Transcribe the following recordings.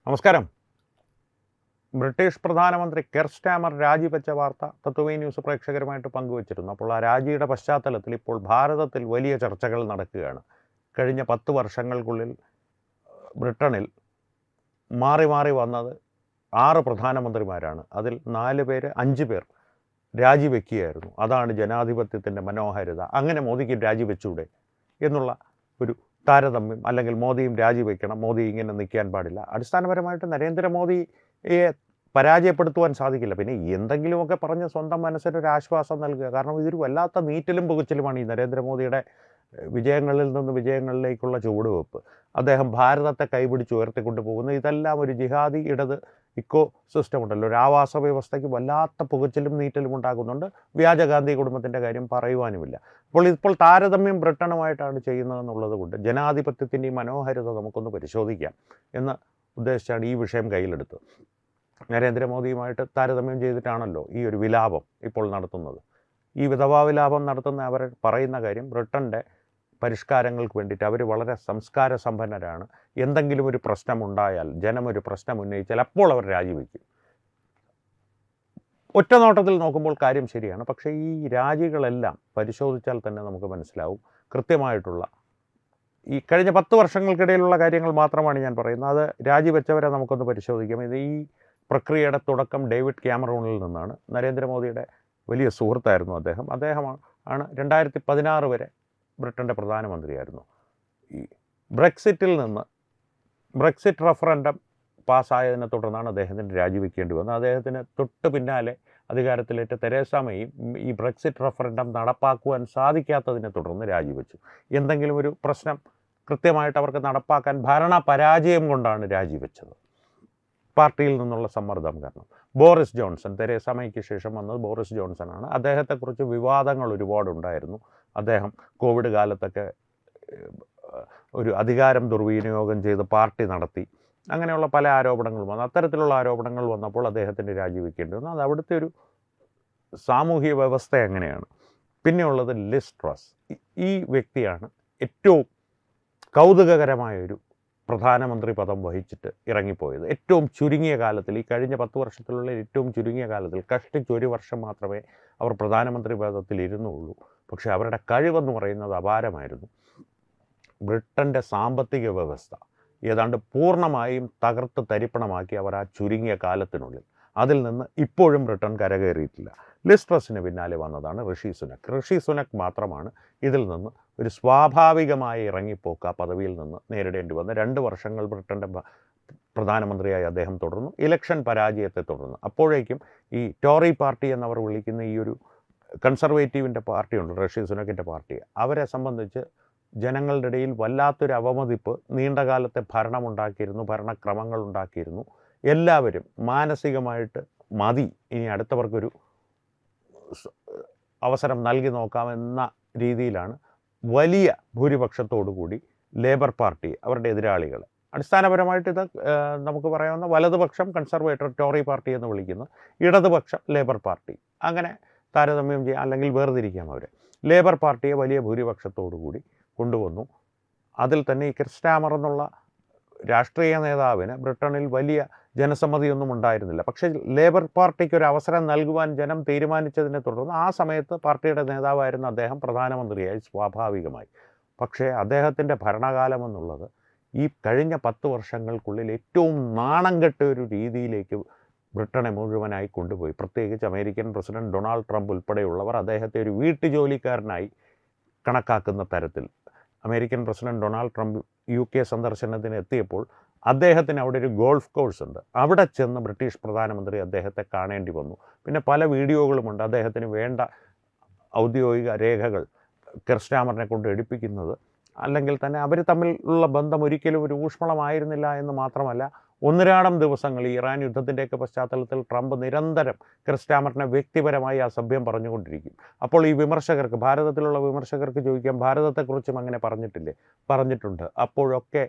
നമസ്കാരം. ബ്രിട്ടീഷ് പ്രധാനമന്ത്രി Kerr Starmer രാജിവെച്ച വാർത്ത തത്വമേ ന്യൂസ് പ്രേക്ഷകരുമായിട്ട് പങ്കുവച്ചിരുന്നു. അപ്പോൾ ആ രാജിയുടെ പശ്ചാത്തലത്തിൽ ഇപ്പോൾ ഭാരതത്തിൽ വലിയ ചർച്ചകൾ നടക്കുകയാണ്. കഴിഞ്ഞ 10 വർഷങ്ങൾക്കുള്ളിൽ ബ്രിട്ടനിൽ മാറി മാറി വന്നത് 6 പ്രധാനമന്ത്രിമാരാണ്. അതിൽ 5 പേർ രാജിവെക്കുകയായിരുന്നു. അതാണ് ജനാധിപത്യത്തിൻ്റെ മനോഹാരിത. അങ്ങനെ മോദിക്ക് രാജിവെച്ചൂടെ എന്നുള്ള ഒരു താരതമ്യം, അല്ലെങ്കിൽ മോദിയും രാജിവെക്കണം, മോദി ഇങ്ങനെ നിൽക്കാൻ പാടില്ല. അടിസ്ഥാനപരമായിട്ട് നരേന്ദ്രമോദിയെ പരാജയപ്പെടുത്തുവാൻ സാധിക്കില്ല. പിന്നെ എന്തെങ്കിലുമൊക്കെ പറഞ്ഞ് സ്വന്തം മനസ്സിനൊരു ആശ്വാസം നൽകുക. കാരണം ഇതൊരു വല്ലാത്ത നീറ്റലും പുകച്ചിലുമാണ് ഈ നരേന്ദ്രമോദിയുടെ വിജയങ്ങളിൽ നിന്ന് വിജയങ്ങളിലേക്കുള്ള ചുവടുവെപ്പ്. അദ്ദേഹം ഭാരതത്തെ കൈപിടിച്ച് ഉയർത്തിക്കൊണ്ട് പോകുന്നു. ഇതെല്ലാം ഒരു ജിഹാദി ഇടത് ഇക്കോ സിസ്റ്റം ഉണ്ടല്ലോ, ഒരു ആവാസ വ്യവസ്ഥയ്ക്ക് വല്ലാത്ത പുകച്ചിലും നീറ്റലും ഉണ്ടാകുന്നുണ്ട്. വ്യാജ ഗാന്ധി കുടുംബത്തിൻ്റെ കാര്യം പറയുവാനുമില്ല. ഇപ്പോൾ താരതമ്യം ബ്രിട്ടനുമായിട്ടാണ് ചെയ്യുന്നതെന്നുള്ളത് കൊണ്ട് ജനാധിപത്യത്തിൻ്റെ ഈ മനോഹാരിത നമുക്കൊന്ന് പരിശോധിക്കാം എന്ന് ഉദ്ദേശിച്ചാണ് ഈ വിഷയം കയ്യിലെടുത്തത്. നരേന്ദ്രമോദിയുമായിട്ട് താരതമ്യം ചെയ്തിട്ടാണല്ലോ ഈ ഒരു വിലാപം ഇപ്പോൾ നടത്തുന്നത്. ഈ വിധവാ വിലാപം നടത്തുന്ന അവർ പറയുന്ന കാര്യം, ബ്രിട്ടൻ്റെ പരിഷ്കാരങ്ങൾക്ക് വേണ്ടിയിട്ട് അവർ വളരെ സംസ്കാര സമ്പന്നരാണ്. എന്തെങ്കിലും ഒരു പ്രശ്നമുണ്ടായാൽ, ജനമൊരു പ്രശ്നം ഉന്നയിച്ചാൽ അപ്പോൾ അവർ രാജിവെക്കും. ഒറ്റ നോട്ടത്തിൽ നോക്കുമ്പോൾ കാര്യം ശരിയാണ്. പക്ഷേ ഈ രാജികളെല്ലാം പരിശോധിച്ചാൽ തന്നെ നമുക്ക് മനസ്സിലാവും കൃത്യമായിട്ടുള്ള ഈ കഴിഞ്ഞ 10 വർഷങ്ങൾക്കിടയിലുള്ള കാര്യങ്ങൾ മാത്രമാണ് ഞാൻ പറയുന്നത്. അത് രാജിവെച്ചവരെ നമുക്കൊന്ന് പരിശോധിക്കാം. ഇത് ഈ പ്രക്രിയയുടെ തുടക്കം ഡേവിഡ് ക്യാമറൂണിൽ നിന്നാണ്. നരേന്ദ്രമോദിയുടെ വലിയ സുഹൃത്തായിരുന്നു അദ്ദേഹമാണ് 2016 വരെ ബ്രിട്ടൻ്റെ പ്രധാനമന്ത്രിയായിരുന്നു. ഈ ബ്രെക്സിറ്റ് റഫറൻഡം പാസ്സായതിനെ തുടർന്നാണ് അദ്ദേഹത്തിന് രാജിവെക്കേണ്ടി വന്നത്. അദ്ദേഹത്തിന് തൊട്ട് പിന്നാലെ അധികാരത്തിലേറ്റ തെരേസ മെയും ഈ ബ്രെക്സിറ്റ് റഫറൻഡം നടപ്പാക്കുവാൻ സാധിക്കാത്തതിനെ തുടർന്ന് രാജിവെച്ചു. എന്തെങ്കിലും ഒരു പ്രശ്നം കൃത്യമായിട്ട് അവർക്ക് നടപ്പാക്കാൻ ഭരണ പരാജയം കൊണ്ടാണ് രാജിവെച്ചത്, പാർട്ടിയിൽ നിന്നുള്ള സമ്മർദ്ദം കാരണം. ബോറിസ് ജോൺസൺ, തെരേസ മെയ്ക്ക് ശേഷം വന്നത് ബോറിസ് ജോൺസണാണ്. അദ്ദേഹത്തെക്കുറിച്ച് വിവാദങ്ങൾ ഒരുപാടുണ്ടായിരുന്നു. അദ്ദേഹം കോവിഡ് കാലത്തൊക്കെ ഒരു അധികാരം ദുർവിനിയോഗം ചെയ്ത് പാർട്ടി നടത്തി, അങ്ങനെയുള്ള പല ആരോപണങ്ങളും വന്നു. അത്തരത്തിലുള്ള ആരോപണങ്ങൾ വന്നപ്പോൾ അദ്ദേഹത്തിന് രാജിവെക്കേണ്ടി വന്നു. അത് അവിടുത്തെ ഒരു സാമൂഹിക വ്യവസ്ഥ എങ്ങനെയാണ്. പിന്നെയുള്ളത് ലിസ് ട്രസ്. ഈ വ്യക്തിയാണ് ഏറ്റവും കൗതുകകരമായൊരു പ്രധാനമന്ത്രി പദം വഹിച്ചിട്ട് ഇറങ്ങിപ്പോയത്. ഏറ്റവും ചുരുങ്ങിയ കാലത്തിൽ, ഈ കഴിഞ്ഞ 10 വർഷത്തിലുള്ള ഏറ്റവും ചുരുങ്ങിയ കാലത്തിൽ, കഷ്ടിച്ച് 1 വർഷം മാത്രമേ അവർ പ്രധാനമന്ത്രി പദത്തിൽ ഇരുന്നുള്ളൂ. പക്ഷേ അവരുടെ കഴിവെന്ന് പറയുന്നത് അപാരമായിരുന്നു. ബ്രിട്ടൻ്റെ സാമ്പത്തിക വ്യവസ്ഥ ഏതാണ്ട് പൂർണ്ണമായും തകർത്ത് തരിപ്പണമാക്കി അവർ ആ ചുരുങ്ങിയ കാലത്തിനുള്ളിൽ. അതിൽ നിന്ന് ഇപ്പോഴും ബ്രിട്ടൻ കരകയറിയിട്ടില്ല. ലിസ് ട്രസിന് പിന്നാലെ വന്നതാണ് ഋഷി സുനക് മാത്രമാണ് ഇതിൽ നിന്ന് ഒരു സ്വാഭാവികമായി ഇറങ്ങിപ്പോക്ക് ആ പദവിയിൽ നിന്ന് നേരിടേണ്ടി വന്ന 2 വർഷങ്ങൾ ബ്രിട്ടൻ്റെ പ്രധാനമന്ത്രിയായി അദ്ദേഹം തുടർന്നു. ഇലക്ഷൻ പരാജയത്തെ തുടർന്ന് അപ്പോഴേക്കും ഈ ടോറി പാർട്ടി എന്നവർ വിളിക്കുന്ന ഈ ഒരു കൺസർവേറ്റീവിൻ്റെ പാർട്ടിയുണ്ട്, ഋഷി സുനക്കിൻ്റെ പാർട്ടി, അവരെ സംബന്ധിച്ച് ജനങ്ങളുടെ ഇടയിൽ വല്ലാത്തൊരു അവമതിപ്പ്, നീണ്ടകാലത്തെ ഭരണക്രമങ്ങൾ ഉണ്ടാക്കിയിരുന്നു. എല്ലാവരും മാനസികമായിട്ട് മതി, ഇനി അടുത്തവർക്കൊരു അവസരം നൽകി നോക്കാമെന്ന രീതിയിലാണ് വലിയ ഭൂരിപക്ഷത്തോടു കൂടി ലേബർ പാർട്ടി, അവരുടെ എതിരാളികൾ, അടിസ്ഥാനപരമായിട്ട് ഇത് നമുക്ക് പറയാവുന്ന വലതുപക്ഷം കൺസർവേറ്റർ ടോറി പാർട്ടി എന്ന് വിളിക്കുന്നു, ഇടതുപക്ഷം ലേബർ പാർട്ടി, അങ്ങനെ താരതമ്യം ചെയ്യാം അല്ലെങ്കിൽ വേർതിരിക്കാം അവരെ. ലേബർ പാർട്ടിയെ വലിയ ഭൂരിപക്ഷത്തോടു കൂടി കൊണ്ടുവന്നു. അതിൽ തന്നെ ഈ കെർ സ്റ്റാമർ എന്നുള്ള രാഷ്ട്രീയ നേതാവിന് ബ്രിട്ടനിൽ വലിയ ജനസമ്മതിയൊന്നും ഉണ്ടായിരുന്നില്ല. പക്ഷേ ലേബർ പാർട്ടിക്ക് ഒരു അവസരം നൽകുവാൻ ജനം തീരുമാനിച്ചതിനെ തുടർന്ന് ആ സമയത്ത് പാർട്ടിയുടെ നേതാവായിരുന്ന അദ്ദേഹം പ്രധാനമന്ത്രിയായി സ്വാഭാവികമായി. പക്ഷേ അദ്ദേഹത്തിൻ്റെ ഭരണകാലം എന്നുള്ളത് ഈ കഴിഞ്ഞ 10 വർഷങ്ങൾക്കുള്ളിൽ ഏറ്റവും നാണം കെട്ട ഒരു രീതിയിലേക്ക് ബ്രിട്ടനെ മുഴുവനായി കൊണ്ടുപോയി. പ്രത്യേകിച്ച് അമേരിക്കൻ പ്രസിഡന്റ് ഡൊണാൾഡ് ട്രംപ് ഉൾപ്പെടെയുള്ളവർ അദ്ദേഹത്തെ ഒരു വീട്ടുജോലിക്കാരനായി കണക്കാക്കുന്ന തരത്തിൽ. American president Donald Trump UK സന്ദർശനത്തിന് എത്തിയപ്പോൾ അദ്ദേഹത്തിന് അവിടെ ഒരു ഗോൾഫ് കോഴ്സ് ഉണ്ട്. അവിടെ ചെന്ന് ബ്രിട്ടീഷ് പ്രധാനമന്ത്രി അദ്ദേഹത്തെ കാണേണ്ടി വന്നു. പിന്നെ പല വീഡിയോകളുമുണ്ട് അദ്ദേഹത്തിന് വേണ്ട ഔദ്യോഗിക രേഖകൾ കെർ സ്റ്റാമറിനെ കൊണ്ട് എടുപ്പിക്കുന്നത്. അല്ലെങ്കിൽ തന്നെ അവർ തമ്മിലുള്ള ബന്ധം ഒരിക്കലും ഒരു ഊഷ്മളമായിരുന്നില്ല എന്ന് മാത്രമല്ല, ഒന്നിരാടം ദിവസങ്ങൾ ഇറാൻ യുദ്ധത്തിൻ്റെയൊക്കെ പശ്ചാത്തലത്തിൽ ട്രംപ് നിരന്തരം കെർ സ്റ്റാമറിനെ വ്യക്തിപരമായി അസഭ്യം പറഞ്ഞുകൊണ്ടിരിക്കും. അപ്പോൾ ഈ വിമർശകർക്ക്, ഭാരതത്തിലുള്ള വിമർശകർക്ക് ചോദിക്കാം, ഭാരതത്തെക്കുറിച്ചും അങ്ങനെ പറഞ്ഞിട്ടില്ലേ? പറഞ്ഞിട്ടുണ്ട്. അപ്പോഴൊക്കെ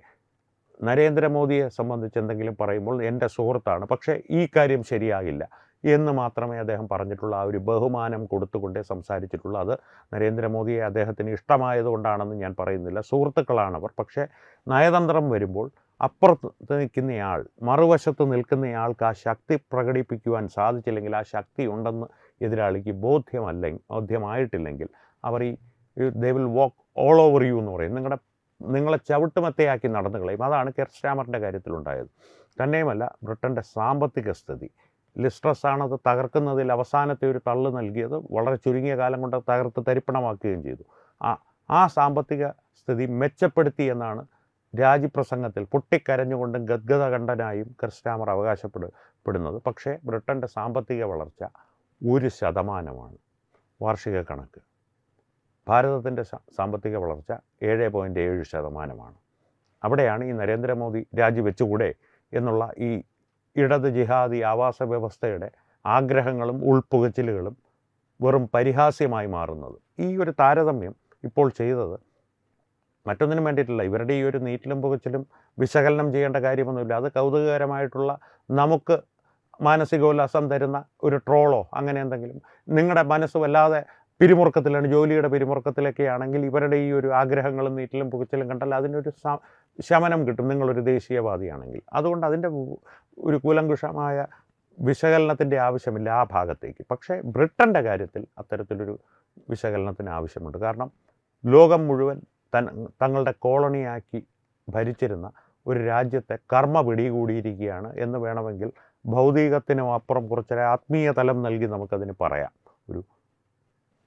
നരേന്ദ്രമോദിയെ സംബന്ധിച്ച് എന്തെങ്കിലും പറയുമ്പോൾ എൻ്റെ സുഹൃത്താണ്, പക്ഷേ ഈ കാര്യം ശരിയാകില്ല എന്ന് മാത്രമേ അദ്ദേഹം പറഞ്ഞിട്ടുള്ള ആ ഒരു ബഹുമാനം കൊടുത്തുകൊണ്ടേ സംസാരിച്ചിട്ടുള്ളൂ. അത് നരേന്ദ്രമോദിയെ അദ്ദേഹത്തിന് ഇഷ്ടമായതുകൊണ്ടാണെന്ന് ഞാൻ പറയുന്നില്ല, സുഹൃത്തുക്കളാണവർ. പക്ഷേ നയതന്ത്രം വരുമ്പോൾ അപ്പുറത്ത് നിൽക്കുന്നയാൾ, മറുവശത്ത് നിൽക്കുന്നയാൾക്ക് ആ ശക്തി പ്രകടിപ്പിക്കുവാൻ സാധിച്ചില്ലെങ്കിൽ, ആ ശക്തി ഉണ്ടെന്ന് എതിരാളിക്ക് ബോധ്യമായിട്ടില്ലെങ്കിൽ അവർ they will walk all over you എന്ന് പറയും. നിങ്ങളെ ചവിട്ടുമത്തയാക്കി നടന്നു കളയും. അതാണ് കെയർ സ്റ്റാമറിൻ്റെ കാര്യത്തിലുണ്ടായത്. തന്നെയുമല്ല, ബ്രിട്ടൻ്റെ സാമ്പത്തിക സ്ഥിതി, ലിസ്ട്രസ് ആണത് തകർക്കുന്നതിൽ അവസാനത്തെ ഒരു തള്ളു നൽകിയത്. വളരെ ചുരുങ്ങിയ കാലം കൊണ്ട് തകർത്ത് തരിപ്പണമാക്കുകയും ചെയ്തു. ആ സാമ്പത്തിക സ്ഥിതി മെച്ചപ്പെടുത്തി എന്നാണ് രാജിപ്രസംഗത്തിൽ പൊട്ടിക്കരഞ്ഞുകൊണ്ടും ഗദ്ഗദകണ്ഠനായും കെയർ സ്റ്റാമർ അവകാശപ്പെടുന്നത്. പക്ഷേ ബ്രിട്ടൻ്റെ സാമ്പത്തിക വളർച്ച 1% വാർഷിക കണക്ക്. ഭാരതത്തിൻ്റെ സാമ്പത്തിക വളർച്ച 7.7%. അവിടെയാണ് ഈ നരേന്ദ്രമോദി രാജിവെച്ചുകൂടെ എന്നുള്ള ഈ ഇടത് ജിഹാദി ആവാസ വ്യവസ്ഥയുടെ ആഗ്രഹങ്ങളും ഉൾപ്പുകച്ചിലുകളും വെറും പരിഹാസ്യമായി മാറുന്നത്. ഈ ഒരു താരതമ്യം ഇപ്പോൾ ചെയ്തത് മറ്റൊന്നിനും വേണ്ടിയിട്ടില്ല. ഇവരുടെ ഈ ഒരു നീറ്റിലും പുകച്ചിലും വിശകലനം ചെയ്യേണ്ട കാര്യമൊന്നുമില്ല. അത് കൗതുകകരമായിട്ടുള്ള, നമുക്ക് മാനസികോല്ലാസം തരുന്ന ഒരു ട്രോളോ അങ്ങനെ എന്തെങ്കിലും, നിങ്ങളുടെ മനസ്സ് വല്ലാതെ പിരിമുറുക്കത്തിലാണ്, ജോലിയുടെ പിരിമുറുക്കത്തിലൊക്കെ ആണെങ്കിൽ ഇവരുടെ ഈ ഒരു ആഗ്രഹങ്ങളും നീറ്റിലും പുകച്ചിലും കണ്ടാൽ അതിനൊരു ശമനം കിട്ടും, നിങ്ങളൊരു ദേശീയവാദിയാണെങ്കിൽ. അതുകൊണ്ട് അതിൻ്റെ ഒരു കൂലങ്കുഷമായ വിശകലനത്തിൻ്റെ ആവശ്യമില്ല ആ ഭാഗത്തേക്ക്. പക്ഷേ ബ്രിട്ടൻ്റെ കാര്യത്തിൽ അത്തരത്തിലൊരു വിശകലനത്തിന് ആവശ്യമുണ്ട്. കാരണം ലോകം മുഴുവൻ തങ്ങളുടെ കോളണിയാക്കി ഭരിച്ചിരുന്ന ഒരു രാജ്യത്തെ കർമ്മ പിടികൂടിയിരിക്കുകയാണ് എന്ന് വേണമെങ്കിൽ ഭൗതികത്തിനും അപ്പുറം കുറച്ചൊരു ആത്മീയ തലം നൽകി നമുക്കതിന് പറയാം. ഒരു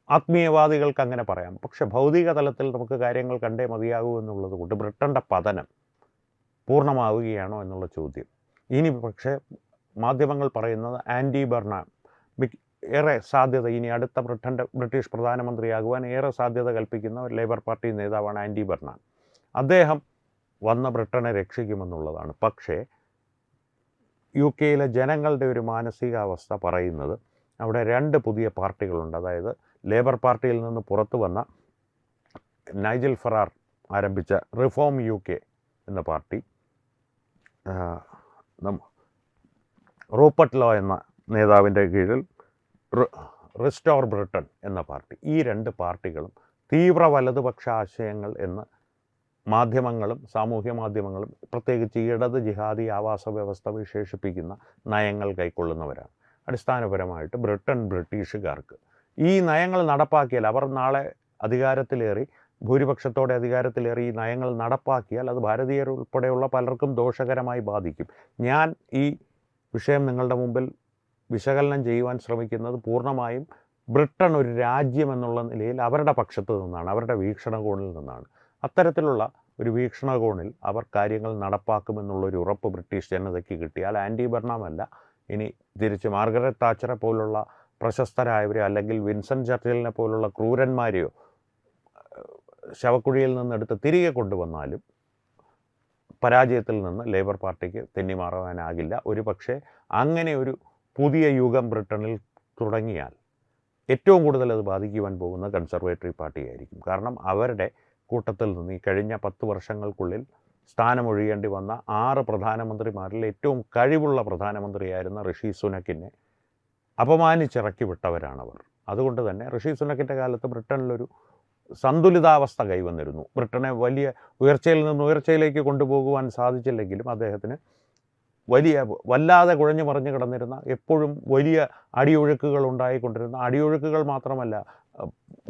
ആത്മീയവാദികൾക്ക് അങ്ങനെ പറയാം. പക്ഷെ ഭൗതിക തലത്തിൽ നമുക്ക് കാര്യങ്ങൾ കണ്ടേ മതിയാകൂ എന്നുള്ളത് കൊണ്ട് ബ്രിട്ടൻ്റെ പതനം പൂർണ്ണമാവുകയാണോ എന്നുള്ള ചോദ്യം. ഇനി പക്ഷേ മാധ്യമങ്ങൾ പറയുന്നത് ആൻഡി ബർണാം ഏറെ സാധ്യത, ഇനി അടുത്ത ബ്രിട്ടീഷ് പ്രധാനമന്ത്രിയാകുവാൻ ഏറെ സാധ്യത കൽപ്പിക്കുന്ന ഒരു ലേബർ പാർട്ടി നേതാവാണ് ആൻഡി ബർണാം. അദ്ദേഹം വന്ന ബ്രിട്ടനെ രക്ഷിക്കുമെന്നുള്ളതാണ്. പക്ഷേ UK ജനങ്ങളുടെ ഒരു മാനസികാവസ്ഥ പറയുന്നത് അവിടെ 2 പുതിയ പാർട്ടികളുണ്ട്. അതായത് ലേബർ പാർട്ടിയിൽ നിന്ന് പുറത്തു വന്ന നൈജൽ ഫറാർ ആരംഭിച്ച റിഫോം UK എന്ന പാർട്ടി, റൂപ്പർട്ട് ലോ എന്ന നേതാവിൻ്റെ കീഴിൽ റിസ്റ്റോർ ബ്രിട്ടൻ എന്ന പാർട്ടി, ഈ 2 പാർട്ടികളും തീവ്ര വലതുപക്ഷ ആശയങ്ങൾ എന്ന് മാധ്യമങ്ങളും സാമൂഹ്യ മാധ്യമങ്ങളും പ്രത്യേകിച്ച് ഇടത് ജിഹാദി ആവാസ വ്യവസ്ഥ വിശേഷിപ്പിക്കുന്ന നയങ്ങൾ കൈക്കൊള്ളുന്നവരാണ്. അടിസ്ഥാനപരമായിട്ട് ബ്രിട്ടീഷുകാർക്ക് ഈ നയങ്ങൾ നടപ്പാക്കിയാൽ, അവർ നാളെ അധികാരത്തിലേറി ഭൂരിപക്ഷത്തോടെ അധികാരത്തിലേറി ഈ നയങ്ങൾ നടപ്പാക്കിയാൽ അത് ഭാരതീയർ ഉൾപ്പെടെയുള്ള പലർക്കും ദോഷകരമായി ബാധിക്കും. ഞാൻ ഈ വിഷയം നിങ്ങളുടെ മുമ്പിൽ വിശകലനം ചെയ്യുവാൻ ശ്രമിക്കുന്നത് പൂർണ്ണമായും ബ്രിട്ടൻ ഒരു രാജ്യം എന്നുള്ള നിലയിൽ അവരുടെ പക്ഷത്ത് നിന്നാണ്, അവരുടെ വീക്ഷണകോണിൽ നിന്നാണ്. അത്തരത്തിലുള്ള ഒരു വീക്ഷണകോണിൽ അവർ കാര്യങ്ങൾ നടപ്പാക്കുമെന്നുള്ളൊരു ഉറപ്പ് ബ്രിട്ടീഷ് ജനതയ്ക്ക് കിട്ടിയാൽ ആൻഡി ബർണാമല്ല, ഇനി തിരിച്ച് മാർഗരറ്റ് താച്ചറെ പോലുള്ള പ്രശസ്തരായവരെയോ അല്ലെങ്കിൽ വിൻസൻ ചർച്ചിലിനെ പോലുള്ള ക്രൂരന്മാരെയോ ശവക്കുഴിയിൽ നിന്നെടുത്ത് തിരികെ കൊണ്ടുവന്നാലും പരാജയത്തിൽ നിന്ന് ലേബർ പാർട്ടിക്ക് തെന്നിമാറാനാകില്ല. ഒരു പക്ഷേ അങ്ങനെ ഒരു പുതിയ യുഗം ബ്രിട്ടനിൽ തുടങ്ങിയാൽ ഏറ്റവും കൂടുതൽ അത് ബാധിക്കുവാൻ പോകുന്ന കൺസർവേറ്ററി പാർട്ടിയായിരിക്കും. കാരണം അവരുടെ കൂട്ടത്തിൽ നിന്ന് ഈ കഴിഞ്ഞ 10 വർഷങ്ങൾക്കുള്ളിൽ സ്ഥാനമൊഴിയേണ്ടി വന്ന 6 പ്രധാനമന്ത്രിമാരിൽ ഏറ്റവും കഴിവുള്ള പ്രധാനമന്ത്രിയായിരുന്ന ഋഷി സുനക്കിനെ അപമാനിച്ചിറക്കി വിട്ടവരാണവർ. അതുകൊണ്ട് തന്നെ ഋഷി സുനക്കിൻ്റെ കാലത്ത് ബ്രിട്ടനിലൊരു സന്തുലിതാവസ്ഥ കൈവന്നിരുന്നു. ബ്രിട്ടനെ വലിയ ഉയർച്ചയിൽ നിന്ന് ഉയർച്ചയിലേക്ക് കൊണ്ടുപോകുവാൻ സാധിച്ചില്ലെങ്കിലും അദ്ദേഹത്തിന് വല്ലാതെ കുഴഞ്ഞു മറിഞ്ഞു കിടന്നിരുന്ന, എപ്പോഴും വലിയ അടിയൊഴുക്കുകൾ ഉണ്ടായിക്കൊണ്ടിരുന്ന, അടിയൊഴുക്കുകൾ മാത്രമല്ല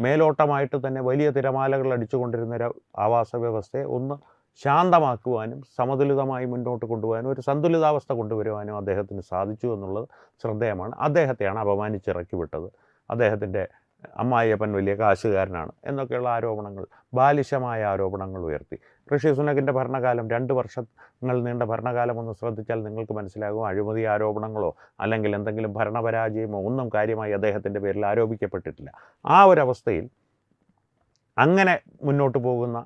മേലോട്ടമായിട്ട് തന്നെ വലിയ തിരമാലകൾ അടിച്ചുകൊണ്ടിരുന്ന ഒരു ആവാസ വ്യവസ്ഥയെ ഒന്ന് ശാന്തമാക്കുവാനും സമതുലിതമായി മുന്നോട്ട് കൊണ്ടുപോകാനും ഒരു സന്തുലിതാവസ്ഥ കൊണ്ടുവരുവാനും അദ്ദേഹത്തിന് സാധിച്ചു എന്നുള്ളത് ശ്രദ്ധേയമാണ്. അദ്ദേഹത്തെയാണ് അപമാനിച്ചിറക്കി വിട്ടത്. അദ്ദേഹത്തിൻ്റെ അമ്മായിയപ്പൻ വലിയ കാശുകാരനാണ് എന്നൊക്കെയുള്ള ആരോപണങ്ങൾ, ബാലിശമായ ആരോപണങ്ങൾ ഉയർത്തി. ഋഷി സുനക്കിൻ്റെ ഭരണകാലം 2 വർഷങ്ങൾ നീണ്ട ഭരണകാലം ഒന്ന് ശ്രദ്ധിച്ചാൽ നിങ്ങൾക്ക് മനസ്സിലാകും. അഴിമതി ആരോപണങ്ങളോ അല്ലെങ്കിൽ എന്തെങ്കിലും ഭരണപരാജയമോ ഒന്നും കാര്യമായി അദ്ദേഹത്തിൻ്റെ പേരിൽ ആരോപിക്കപ്പെട്ടിട്ടില്ല. ആ ഒരവസ്ഥയിൽ അങ്ങനെ മുന്നോട്ട് പോകുന്ന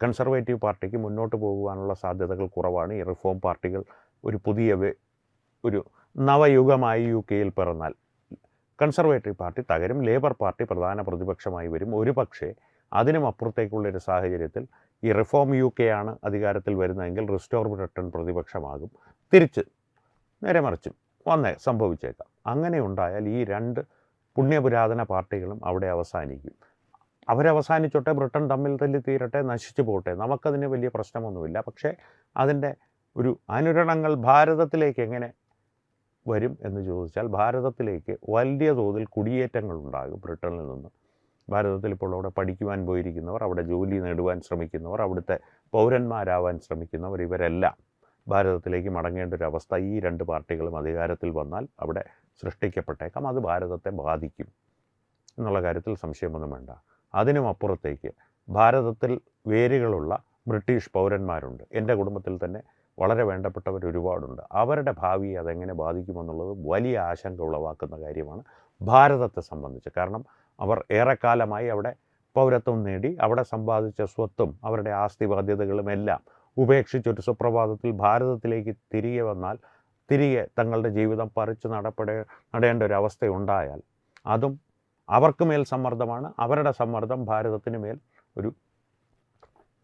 കൺസർവേറ്റീവ് പാർട്ടിക്ക് മുന്നോട്ട് പോകുവാനുള്ള സാധ്യതകൾ കുറവാണ്. ഈ റിഫോം പാർട്ടികൾ ഒരു പുതിയ ഒരു നവയുഗമായി UK പിറന്നാൽ കൺസർവേറ്റീവ് പാർട്ടി തകരും, ലേബർ പാർട്ടി പ്രധാന പ്രതിപക്ഷമായി വരും. ഒരു പക്ഷേ അതിനും അപ്പുറത്തേക്കുള്ളൊരു സാഹചര്യത്തിൽ ഈ റിഫോം UK ആണ് അധികാരത്തിൽ വരുന്നതെങ്കിൽ റിസ്റ്റോർ ബ്രിട്ടൻ പ്രതിപക്ഷമാകും. തിരിച്ച് നേരെ മറിച്ചും സംഭവിച്ചേക്കാം. അങ്ങനെ ഉണ്ടായാൽ ഈ 2 പുണ്യപുരാതന പാർട്ടികളും അവിടെ അവസാനിക്കും. അവരവസാനിച്ചോട്ടെ, ബ്രിട്ടൻ തമ്മിൽ തല്ലി തീരട്ടെ, നശിച്ചു പോട്ടെ, നമുക്കതിന് വലിയ പ്രശ്നമൊന്നുമില്ല. പക്ഷേ അതിൻ്റെ ഒരു അനുരണങ്ങൾ ഭാരതത്തിലേക്ക് എങ്ങനെ വരും എന്ന് ചോദിച്ചാൽ, ഭാരതത്തിലേക്ക് വലിയ തോതിൽ കുടിയേറ്റങ്ങളുണ്ടാകും ബ്രിട്ടനിൽ നിന്ന്. ഭാരതത്തിൽ ഇപ്പോൾ അവിടെ പഠിക്കുവാൻ പോയിരിക്കുന്നവർ, അവിടെ ജോലി നേടുവാൻ ശ്രമിക്കുന്നവർ, അവിടുത്തെ പൗരന്മാരാവാൻ ശ്രമിക്കുന്നവർ, ഇവരെല്ലാം ഭാരതത്തിലേക്ക് മടങ്ങേണ്ട ഒരു അവസ്ഥ ഈ രണ്ട് പാർട്ടികളും അധികാരത്തിൽ വന്നാൽ അവിടെ സൃഷ്ടിക്കപ്പെട്ടേക്കാം. അത് ഭാരതത്തെ ബാധിക്കും എന്നുള്ള കാര്യത്തിൽ സംശയമൊന്നും വേണ്ട. അതിനും അപ്പുറത്തേക്ക് ഭാരതത്തിൽ വേരുകളുള്ള ബ്രിട്ടീഷ് പൗരന്മാരുണ്ട്. എൻ്റെ കുടുംബത്തിൽ തന്നെ വളരെ വേണ്ടപ്പെട്ടവർ ഒരുപാടുണ്ട്. അവരുടെ ഭാവിയെ അതെങ്ങനെ ബാധിക്കുമെന്നുള്ളത് വലിയ ആശങ്ക ഉളവാക്കുന്ന കാര്യമാണ് ഭാരതത്തെ സംബന്ധിച്ച്. കാരണം അവർ ഏറെക്കാലമായി അവിടെ പൗരത്വം നേടി അവിടെ സമ്പാദിച്ച സ്വത്തും അവരുടെ ആസ്തി ബാധ്യതകളും എല്ലാം ഉപേക്ഷിച്ചൊരു സുപ്രഭാതത്തിൽ ഭാരതത്തിലേക്ക് തിരികെ വന്നാൽ, തിരികെ തങ്ങളുടെ ജീവിതം പറിച്ചു നടേണ്ട ഒരു അവസ്ഥയുണ്ടായാൽ അതും അവർക്ക് മേൽ സമ്മർദ്ദമാണ്. അവരുടെ സമ്മർദ്ദം ഭാരതത്തിന് മേൽ ഒരു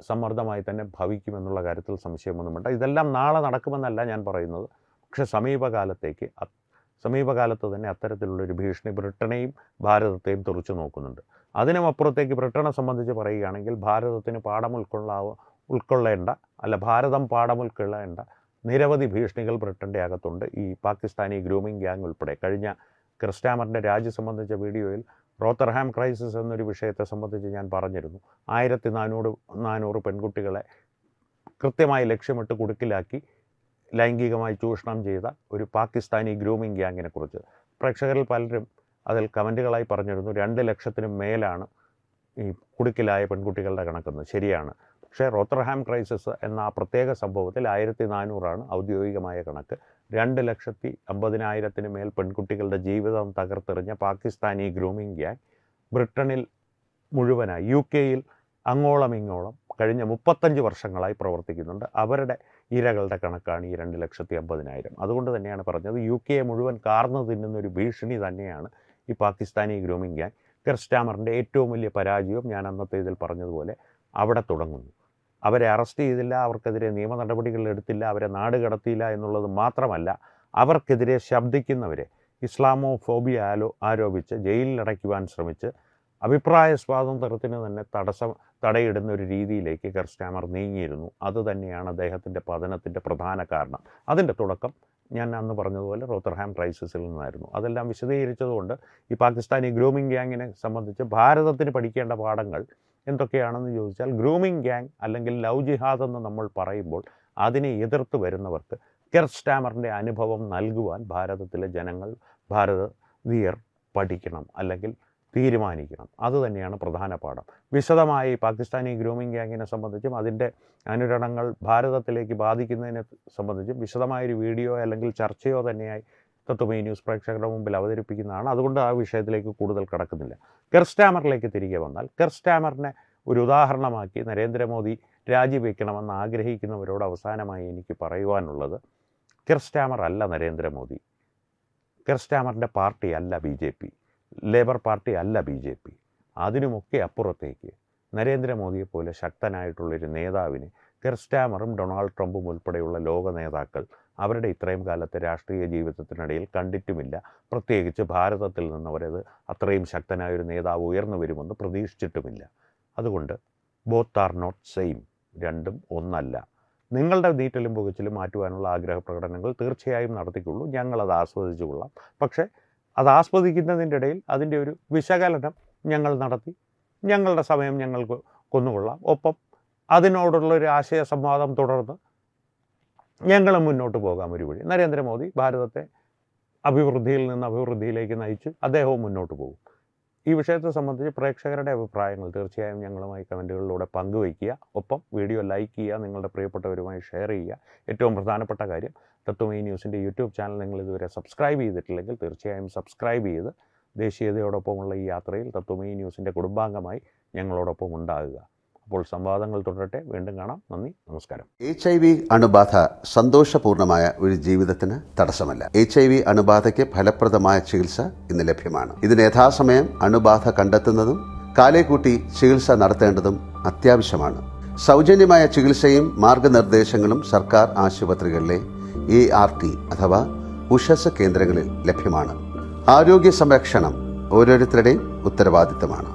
സമ്മർദ്ദമായി തന്നെ ഭവിക്കുമെന്നുള്ള കാര്യത്തിൽ സംശയമൊന്നും വേണ്ട. ഇതെല്ലാം നാളെ നടക്കുമെന്നല്ല ഞാൻ പറയുന്നത്. പക്ഷേ സമീപകാലത്ത് തന്നെ അത്തരത്തിലുള്ളൊരു ഭീഷണി ബ്രിട്ടനെയും ഭാരതത്തെയും തുറച്ചു നോക്കുന്നുണ്ട്. അതിനുമപ്പുറത്തേക്ക് ബ്രിട്ടനെ സംബന്ധിച്ച് പറയുകയാണെങ്കിൽ ഭാരതത്തിന് ഭാരതം പാഠം ഉൾക്കൊള്ളേണ്ട നിരവധി ഭീഷണികൾ ബ്രിട്ടൻ്റെ അകത്തുണ്ട്. ഈ പാകിസ്ഥാനി ഗ്രൂമിംഗ് ഗ്യാങ് ഉൾപ്പെടെ. കഴിഞ്ഞ ക്രിസ്റ്റാമറിൻ്റെ രാജ്യം സംബന്ധിച്ച വീഡിയോയിൽ റോത്തർഹാം ക്രൈസിസ് എന്നൊരു വിഷയത്തെ സംബന്ധിച്ച് ഞാൻ പറഞ്ഞിരുന്നു. 1400 പെൺകുട്ടികളെ കൃത്യമായി ലക്ഷ്യമിട്ട് കുടുക്കിലാക്കി ലൈംഗികമായി ചൂഷണം ചെയ്ത ഒരു പാകിസ്ഥാനി ഗ്രൂമിംഗ് ഗ്യാങ്ങിനെ കുറിച്ച് പ്രേക്ഷകരിൽ പലരും അതിൽ കമൻറ്റുകളായി പറഞ്ഞിരുന്നു 2 ലക്ഷത്തിനും മേലാണ് ഈ കുടുക്കിലായ പെൺകുട്ടികളുടെ കണക്കെന്ന്. ശരിയാണ്. പക്ഷേ റോത്തർഹാം ക്രൈസിസ് എന്ന ആ പ്രത്യേക സംഭവത്തിൽ 1400 ഔദ്യോഗികമായ കണക്ക്. 2,50,000 മേൽ പെൺകുട്ടികളുടെ ജീവിതം തകർത്തെറിഞ്ഞ പാകിസ്ഥാനി ഗ്രൂമിംഗ് ഗ്യാങ് ബ്രിട്ടനിൽ മുഴുവനായി, UK-യിൽ അങ്ങോളം ഇങ്ങോളം കഴിഞ്ഞ 35 വർഷങ്ങളായി പ്രവർത്തിക്കുന്നുണ്ട്. അവരുടെ ഇരകളുടെ കണക്കാണ് ഈ 2,50,000. അതുകൊണ്ട് തന്നെയാണ് പറഞ്ഞത് UK-യെ മുഴുവൻ കാർന്നു തിന്നുന്നൊരു ഭീഷണി തന്നെയാണ് ഈ പാകിസ്ഥാനി ഗ്രൂമിംഗ് ഗ്യാങ്. കെർസ്റ്റാമറിൻ്റെ ഏറ്റവും വലിയ പരാജയവും ഞാൻ അന്നത്തെ ഇതിൽ പറഞ്ഞതുപോലെ അവിടെ തുടങ്ങുന്നു. അവരെ അറസ്റ്റ് ചെയ്തില്ല, അവർക്കെതിരെ നിയമ നടപടികൾ എടുത്തില്ല, അവരെ നാട് കടത്തിയില്ല എന്നുള്ളത് മാത്രമല്ല, അവർക്കെതിരെ ശബ്ദിക്കുന്നവരെ ഇസ്ലാമോഫോബിയ ആരോപിച്ച് ജയിലിലടയ്ക്കുവാൻ ശ്രമിച്ച് അഭിപ്രായ സ്വാതന്ത്ര്യത്തിന് തന്നെ തടയിടുന്ന ഒരു രീതിയിലേക്ക് കെർസ്റ്റാമർ നീങ്ങിയിരുന്നു. അതുതന്നെയാണ് അദ്ദേഹത്തിൻ്റെ പതനത്തിൻ്റെ പ്രധാന കാരണം. അതിൻ്റെ തുടക്കം ഞാൻ അന്ന് പറഞ്ഞതുപോലെ റോത്തർഹാം ക്രൈസിസിൽ നിന്നായിരുന്നു. അതെല്ലാം വിശദീകരിച്ചതുകൊണ്ട് ഈ പാകിസ്ഥാനി ഗ്രൂമിംഗ് ഗ്യാങ്ങിനെ സംബന്ധിച്ച് ഭാരതത്തിന് പഠിക്കേണ്ട പാഠങ്ങൾ എന്തൊക്കെയാണെന്ന് ചോദിച്ചാൽ, ഗ്രൂമിംഗ് ഗ്യാങ് അല്ലെങ്കിൽ ലവ് ജിഹാദ് എന്ന് നമ്മൾ പറയുമ്പോൾ അതിനെ എതിർത്ത് വരുന്നവർക്ക് കെർസ്റ്റാമറിൻ്റെ അനുഭവം നൽകുവാൻ ഭാരതത്തിലെ ജനങ്ങൾ, ഭാരതീയർ പഠിക്കണം, അല്ലെങ്കിൽ തീരുമാനിക്കണം. അതുതന്നെയാണ് പ്രധാന പാഠം. വിശദമായി പാകിസ്ഥാനി ഗ്രൂമിംഗ് ഗ്യാങ്ങിനെ സംബന്ധിച്ചും അതിൻ്റെ അനുരണങ്ങൾ ഭാരതത്തിലേക്ക് ബാധിക്കുന്നതിനെ സംബന്ധിച്ചും വിശദമായൊരു വീഡിയോ അല്ലെങ്കിൽ ചർച്ചയോ തന്നെയായി തത്വമയി ന്യൂസ് പ്രേക്ഷകരുടെ മുമ്പിൽ അവതരിപ്പിക്കുന്നതാണ്. അതുകൊണ്ട് ആ വിഷയത്തിലേക്ക് കൂടുതൽ കടക്കുന്നില്ല. കെർസ്റ്റാമറിലേക്ക് തിരികെ വന്നാൽ, കെർസ്റ്റാമറിനെ ഒരു ഉദാഹരണമാക്കി നരേന്ദ്രമോദി രാജിവെക്കണമെന്ന് ആഗ്രഹിക്കുന്നവരോട് അവസാനമായി എനിക്ക് പറയുവാനുള്ളത്, കെർസ്റ്റാമർ അല്ല നരേന്ദ്രമോദി, കെർസ്റ്റാമറിൻ്റെ പാർട്ടി അല്ല BJP, ലേബർ പാർട്ടി അല്ല BJP. അതിനുമൊക്കെ അപ്പുറത്തേക്ക് നരേന്ദ്രമോദിയെപ്പോലെ ശക്തനായിട്ടുള്ളൊരു നേതാവിനെ കെർസ്റ്റാമറും ഡൊണാൾഡ് ട്രംപും ഉൾപ്പെടെയുള്ള ലോക നേതാക്കൾ അവരുടെ ഇത്രയും കാലത്തെ രാഷ്ട്രീയ ജീവിതത്തിനിടയിൽ കണ്ടിട്ടുമില്ല. പ്രത്യേകിച്ച് ഭാരതത്തിൽ നിന്നവരത് അത്രയും ശക്തനായൊരു നേതാവ് ഉയർന്നു വരുമെന്ന് പ്രതീക്ഷിച്ചിട്ടുമില്ല. അതുകൊണ്ട് ബോത്ത് ആർ നോട്ട് സെയിം, രണ്ടും ഒന്നല്ല. നിങ്ങളുടെ നീറ്റലും പുകച്ചിലും മാറ്റുവാനുള്ള ആഗ്രഹ പ്രകടനങ്ങൾ തീർച്ചയായും നടത്തിക്കൊള്ളൂ, ഞങ്ങളത് ആസ്വദിച്ചു കൊള്ളാം. പക്ഷേ അത് ആസ്വദിക്കുന്നതിൻ്റെ ഇടയിൽ അതിൻ്റെ ഒരു വിശകലനം ഞങ്ങൾ നടത്തി ഞങ്ങളുടെ സമയം ഞങ്ങൾക്ക് കൊന്നുകൊള്ളാം. ഒപ്പം അതിനോടുള്ളൊരു ആശയ സംവാദം തുടർന്ന് ഞങ്ങൾ മുന്നോട്ട് പോകാം. ഒരു വഴി നരേന്ദ്രമോദി ഭാരതത്തെ അഭിവൃദ്ധിയിൽ നിന്ന് അഭിവൃദ്ധിയിലേക്ക് നയിച്ച് അദ്ദേഹവും മുന്നോട്ട് പോകും. ഈ വിഷയത്തെ സംബന്ധിച്ച് പ്രേക്ഷകരുടെ അഭിപ്രായങ്ങൾ തീർച്ചയായും ഞങ്ങളുമായി കമൻറ്റുകളിലൂടെ പങ്കുവയ്ക്കുക. ഒപ്പം വീഡിയോ ലൈക്ക് ചെയ്യുക, നിങ്ങളുടെ പ്രിയപ്പെട്ടവരുമായി ഷെയർ ചെയ്യുക. ഏറ്റവും പ്രധാനപ്പെട്ട കാര്യം, തത്വമയി ന്യൂസിൻ്റെ യൂട്യൂബ് ചാനൽ നിങ്ങൾ ഇതുവരെ സബ്സ്ക്രൈബ് ചെയ്തിട്ടില്ലെങ്കിൽ തീർച്ചയായും സബ്സ്ക്രൈബ് ചെയ്ത് ദേശീയതയോടൊപ്പമുള്ള ഈ യാത്രയിൽ തത്വമയി ന്യൂസിൻ്റെ കുടുംബാംഗമായി ഞങ്ങളോടൊപ്പം ഉണ്ടാകുക. അപ്പോൾ സംവാദങ്ങൾ തുടരട്ടെ. വീണ്ടും കാണാം. നന്ദി, നമസ്കാരം. HIV അണുബാധ സന്തോഷപൂർണ്ണമായ ഒരു ജീവിതത്തിന് തടസ്സമല്ല. HIV അണുബാധയ്ക്ക് ഫലപ്രദമായ ചികിത്സ ഇന്ന് ലഭ്യമാണ്. ഇതിന് യഥാസമയം അണുബാധ കണ്ടെത്തുന്നതും കാലേക്കൂട്ടി ചികിത്സ നടത്തേണ്ടതും അത്യാവശ്യമാണ്. സൗജന്യമായ ചികിത്സയും മാർഗനിർദ്ദേശങ്ങളും സർക്കാർ ആശുപത്രികളിലെ ART അഥവാ ഉഷസ് കേന്ദ്രങ്ങളിൽ ലഭ്യമാണ്. ആരോഗ്യ സംരക്ഷണം ഓരോരുത്തരുടെയും ഉത്തരവാദിത്തമാണ്.